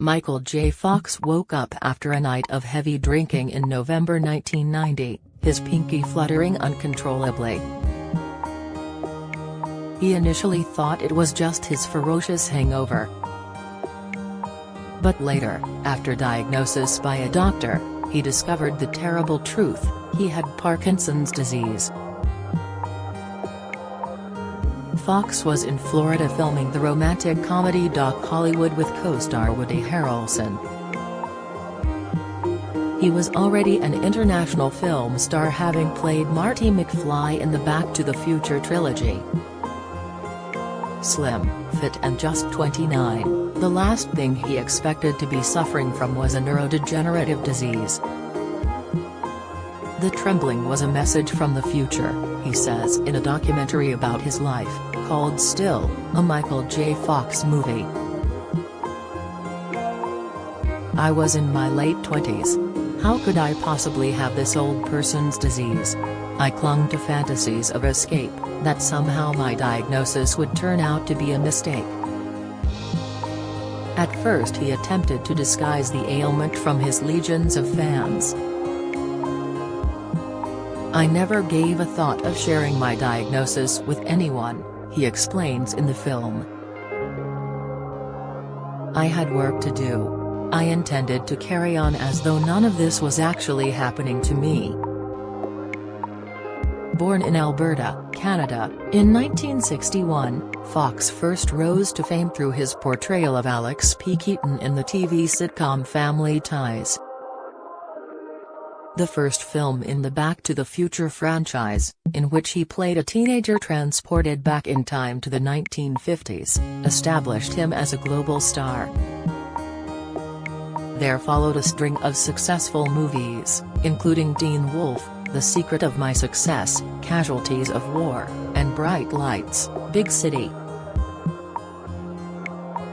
Michael J. Fox woke up after a night of heavy drinking in November 1990, his pinky fluttering uncontrollably. He initially thought it was just his ferocious hangover. But later, after diagnosis by a doctor, he discovered the terrible truth: he had Parkinson's disease. Fox was in Florida filming the romantic comedy Doc Hollywood with co-star Woody Harrelson. He was already an international film star, having played Marty McFly in the Back to the Future trilogy. Slim, fit and just 29, the last thing he expected to be suffering from was a neurodegenerative disease. The trembling was a message from the future, he says in a documentary about his life, called Still, a Michael J. Fox movie. I was in my late 20s. How could I possibly have this old person's disease? I clung to fantasies of escape, that somehow my diagnosis would turn out to be a mistake. At first he attempted to disguise the ailment from his legions of fans. I never gave a thought of sharing my diagnosis with anyone, he explains in the film. I had work to do. I intended to carry on as though none of this was actually happening to me. Born in Alberta, Canada, in 1961, Fox first rose to fame through his portrayal of Alex P. Keaton in the TV sitcom Family Ties, the first film in the Back to the Future franchise, in which he played a teenager transported back in time to the 1950s, established him as a global star. There followed a string of successful movies, including Teen Wolf, The Secret of My Success, Casualties of War, and Bright Lights, Big City.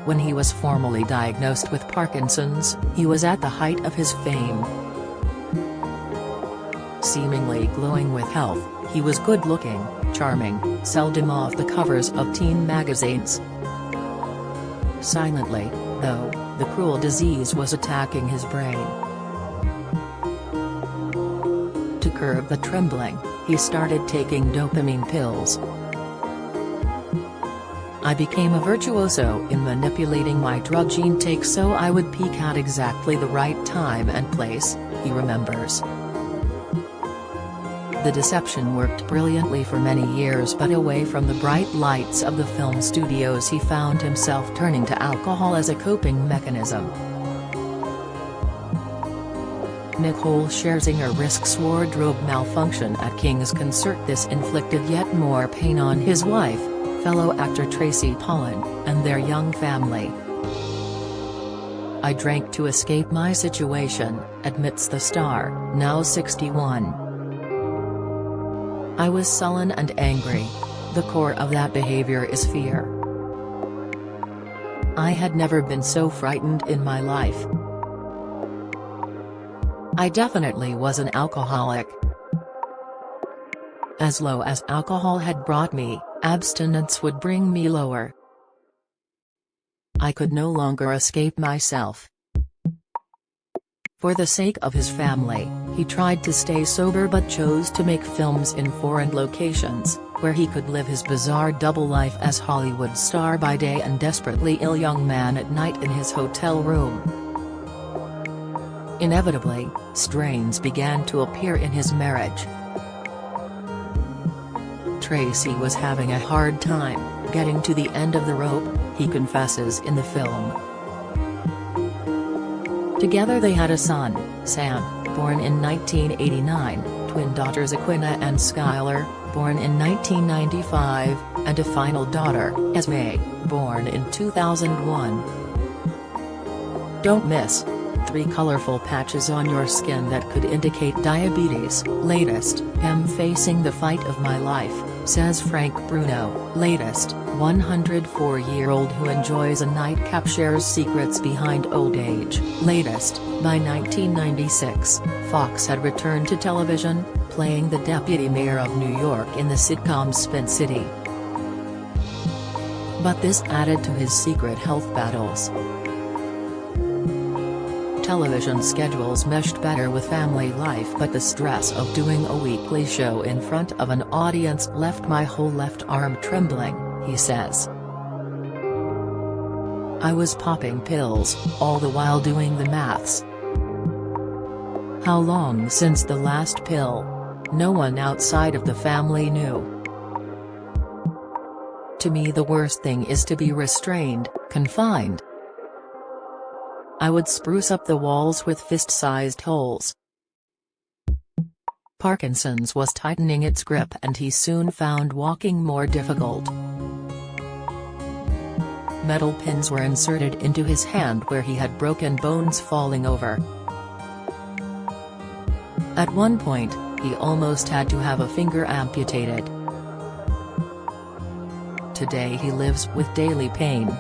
When he was formally diagnosed with Parkinson's, he was at the height of his fame. Seemingly glowing with health, he was good-looking, charming, seldom off the covers of teen magazines. Silently, though, the cruel disease was attacking his brain. To curb the trembling, he started taking dopamine pills. I became a virtuoso in manipulating my drug intake so I would peak at exactly the right time and place, he remembers. The deception worked brilliantly for many years, but away from the bright lights of the film studios he found himself turning to alcohol as a coping mechanism. Nicole Scherzinger risks wardrobe malfunction at King's concert. This inflicted yet more pain on his wife, fellow actor Tracy Pollan, and their young family. I drank to escape my situation, admits the star, now 61. I was sullen and angry. The core of that behavior is fear. I had never been so frightened in my life. I definitely was an alcoholic. As low as alcohol had brought me, abstinence would bring me lower. I could no longer escape myself. For the sake of his family, he tried to stay sober but chose to make films in foreign locations, where he could live his bizarre double life as Hollywood star by day and desperately ill young man at night in his hotel room. Inevitably, strains began to appear in his marriage. Tracy was having a hard time getting to the end of the rope, he confesses in the film. Together they had a son, Sam, born in 1989, twin daughters Aquina and Skylar, born in 1995, and a final daughter, Esme, born in 2001. Don't miss 3 colorful patches on your skin that could indicate diabetes. Latest, am facing the fight of my life, says Frank Bruno. Latest, 104-year-old who enjoys a nightcap shares secrets behind old age. Latest, by 1996, Fox had returned to television, playing the deputy mayor of New York in the sitcom Spin City. But this added to his secret health battles. television schedules meshed better with family life, but the stress of doing a weekly show in front of an audience left my whole left arm trembling, he says. I was popping pills, all the while doing the maths. How long since the last pill? No one outside of the family knew. To me, the worst thing is to be restrained, confined. I would spruce up the walls with fist-sized holes. Parkinson's was tightening its grip and he soon found walking more difficult. Metal pins were inserted into his hand where he had broken bones falling over. At one point, he almost had to have a finger amputated. Today he lives with daily pain.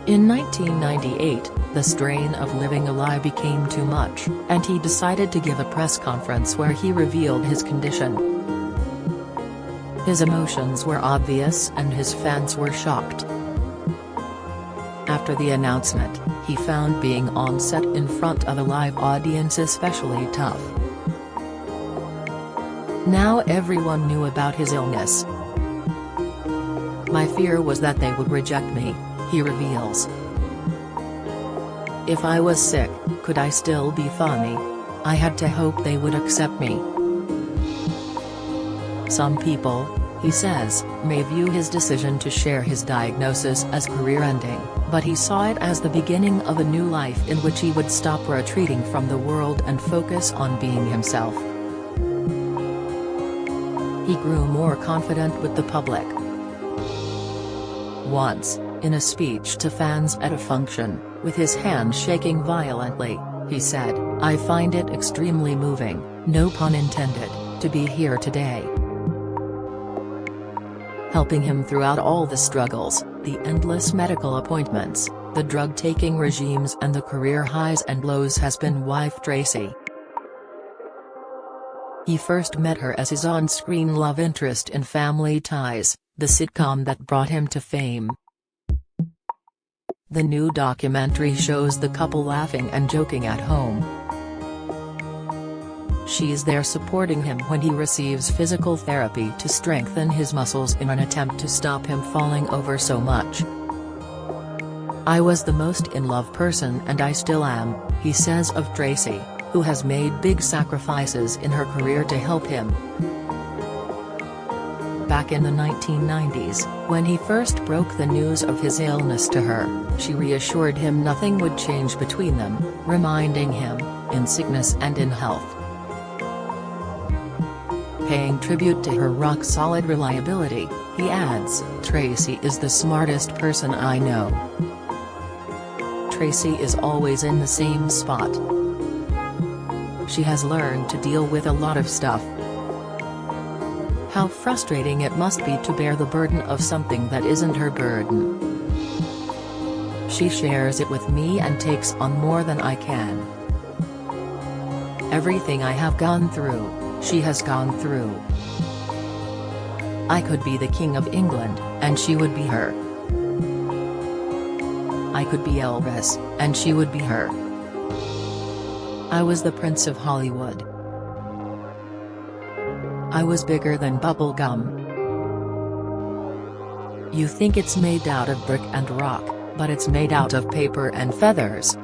In 1998, the strain of living a lie became too much, and he decided to give a press conference where he revealed his condition. His emotions were obvious and his fans were shocked. After the announcement, he found being on set in front of a live audience especially tough. Now everyone knew about his illness. My fear was that they would reject me, he reveals. If I was sick, could I still be funny? I had to hope they would accept me. Some people, he says, may view his decision to share his diagnosis as career-ending, but he saw it as the beginning of a new life in which he would stop retreating from the world and focus on being himself. He grew more confident with the public. Once, in a speech to fans at a function, with his hand shaking violently, he said, "I find it extremely moving, no pun intended, to be here today." Helping him throughout all the struggles, the endless medical appointments, the drug-taking regimes and the career highs and lows has been wife Tracy. He first met her as his on-screen love interest in Family Ties, the sitcom that brought him to fame. The new documentary shows the couple laughing and joking at home. She's there supporting him when he receives physical therapy to strengthen his muscles in an attempt to stop him falling over so much. "I was the most in love person and I still am," he says of Tracy, who has made big sacrifices in her career to help him. Back in the 1990s, when he first broke the news of his illness to her, she reassured him nothing would change between them, reminding him, in sickness and in health. Paying tribute to her rock-solid reliability, he adds, "Tracy is the smartest person I know. Tracy is always in the same spot. She has learned to deal with a lot of stuff. How frustrating it must be to bear the burden of something that isn't her burden. She shares it with me and takes on more than I can. Everything I have gone through, she has gone through. I could be the King of England, and she would be her. I could be Elvis, and she would be her. I was the Prince of Hollywood. I was bigger than bubble gum. You think it's made out of brick and rock, but it's made out of paper and feathers.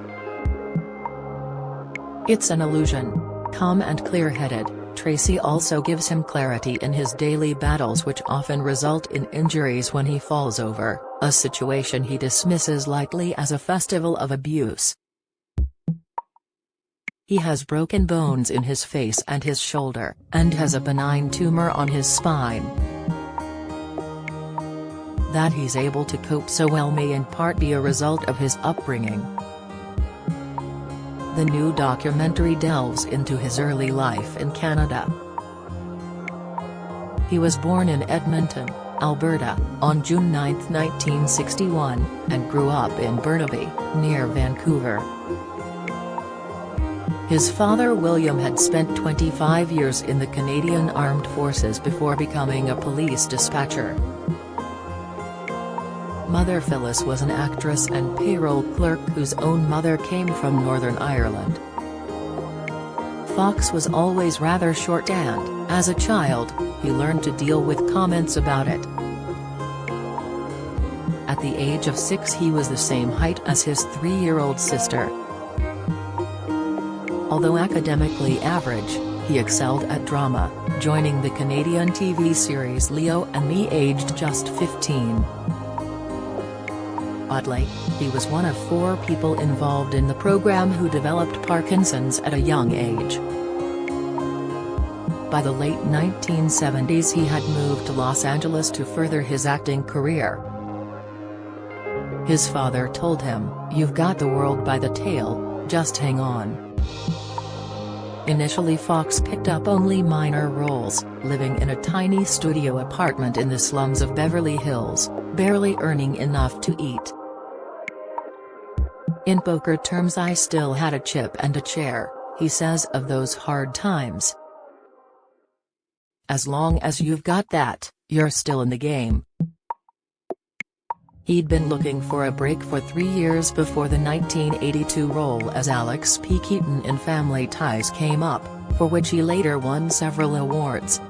It's an illusion." Calm and clear-headed, Tracy also gives him clarity in his daily battles, which often result in injuries when he falls over, a situation he dismisses lightly as a festival of abuse. He has broken bones in his face and his shoulder, and has a benign tumor on his spine. That he's able to cope so well may in part be a result of his upbringing. The new documentary delves into his early life in Canada. He was born in Edmonton, Alberta, on June 9, 1961, and grew up in Burnaby, near Vancouver. His father William had spent 25 years in the Canadian Armed Forces before becoming a police dispatcher. Mother Phyllis was an actress and payroll clerk whose own mother came from Northern Ireland. Fox was always rather short and, as a child, he learned to deal with comments about it. At the age of 6 he was the same height as his 3-year-old sister. Although academically average, he excelled at drama, joining the Canadian TV series Leo and Me aged just 15. Oddly, he was one of 4 people involved in the program who developed Parkinson's at a young age. By the late 1970s he had moved to Los Angeles to further his acting career. His father told him, "You've got the world by the tail, just hang on." Initially Fox picked up only minor roles, living in a tiny studio apartment in the slums of Beverly Hills, barely earning enough to eat. "In poker terms I still had a chip and a chair," he says of those hard times. "As long as you've got that, you're still in the game." He'd been looking for a break for 3 years before the 1982 role as Alex P. Keaton in Family Ties came up, for which he later won several awards.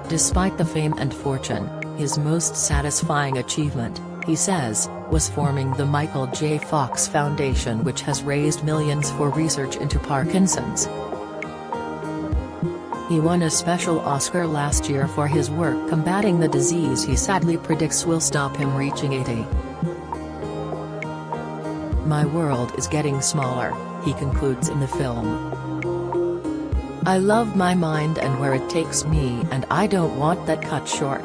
Despite the fame and fortune, his most satisfying achievement, he says, was forming the Michael J. Fox Foundation, which has raised millions for research into Parkinson's. He won a special Oscar last year for his work combating the disease he sadly predicts will stop him reaching 80. "My world is getting smaller," he concludes in the film. "I love my mind and where it takes me, and I don't want that cut short."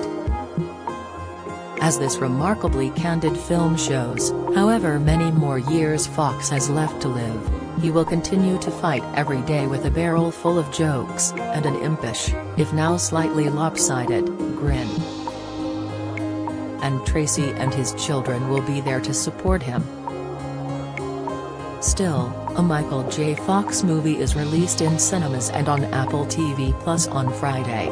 As this remarkably candid film shows, however many more years Fox has left to live, he will continue to fight every day with a barrel full of jokes, and an impish, if now slightly lopsided, grin. And Tracy and his children will be there to support him. Still, a Michael J. Fox movie is released in cinemas and on Apple TV+ on Friday.